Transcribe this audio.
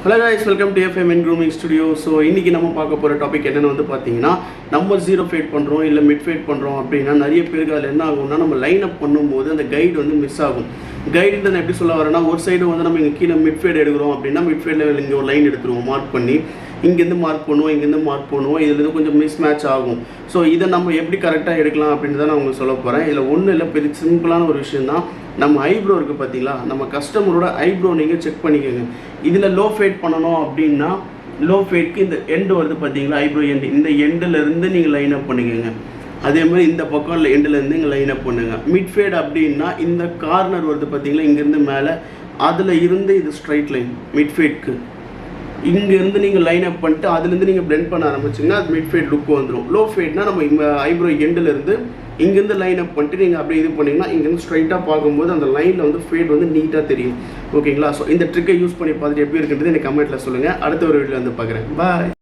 Hello guys, welcome to FM Grooming Studio. So இன்றைக்கி நம்ம பார்க்க போகிற டாபிக் என்னென்னு வந்து பார்த்தீங்கன்னா, நம்ம ஜீரோ ஃபேட் பண்ணுறோம் இல்லை மிட் ஃபேட் பண்ணுறோம் அப்படின்னா நிறைய பேருக்கு அதில் என்ன ஆகும்னா, நம்ம லைன் அப் பண்ணும்போது அந்த கைடு வந்து மிஸ் ஆகும். கைடு நான் எப்படி சொல்ல வரேன்னா, ஒரு சைடு வந்து நம்ம இங்கே கீழே மிட் ஃபேட் எடுக்கிறோம் அப்படின்னா மிட் ஃபேடில் இங்கே ஒரு லைன் எடுத்துருவோம் மார்க் பண்ணி, இங்கேருந்து மார்க் பண்ணுவோம், இங்கேருந்து மார்க் பண்ணுவோம், இதில் கொஞ்சம் மிஸ் மேட்ச் ஆகும். ஸோ இதை நம்ம எப்படி கரெக்டாக எடுக்கலாம் அப்படின்னு தான் நான் உங்களுக்கு சொல்ல போகிறேன். இதில் ஒன்றும் இல்லை, பெரிய சிம்பிளான ஒரு விஷயம் தான். நம்ம ஐப்ரோ இருக்குது பார்த்தீங்களா, நம்ம கஸ்டமரோட ஐப்ரோ நீங்கள் செக் பண்ணிக்கோங்க. இதில் லோ ஃபேட் பண்ணணும் அப்படின்னா லோ ஃபேட்க்கு இந்த எண்டு வருது பார்த்தீங்களா, ஐப்ரோ எண்டு, இந்த எண்டுலேருந்து நீங்கள் லைன் அப் பண்ணிக்கோங்க. அதே மாதிரி இந்த பக்கம் எண்டுலேருந்து இங்கே லைன் அப் பண்ணுங்கள். மிட் ஃபேட் அப்படின்னா இந்த கார்னர் வருது பார்த்தீங்களா, இங்கேருந்து மேலே, அதில் இருந்து இது ஸ்ட்ரைட் லைன் மிட் ஃபேட்க்கு. இங்கேருந்து நீங்கள் லைன் அப் பண்ணிட்டு அதுலேருந்து நீங்கள் பிளெண்ட் பண்ண ஆரம்பிச்சிங்கன்னா அது மிட் ஃபேட் லுக் வந்துடும். லோ ஃபேட்னா நம்ம இங்கே ஐப்ரோ எண்டுலேருந்து இங்கேருந்து லைன் அப் பண்ணிட்டு நீங்கள் அப்படியே இது பண்ணிங்கன்னா இங்கேருந்து ஸ்ட்ரைட்டாக பார்க்கும்போது அந்த லைனில் வந்து ஃபேட் வந்து நீட்டாக தெரியும். ஓகேங்களா? ஸோ இந்த ட்ரிக்கை யூஸ் பண்ணி பார்த்துட்டு எப்படி இருக்குன்றது எனக்கு கமெண்ட்டில் சொல்லுங்கள். அடுத்த ஒரு வீடியோ வந்து பார்க்குறேன். பாய்.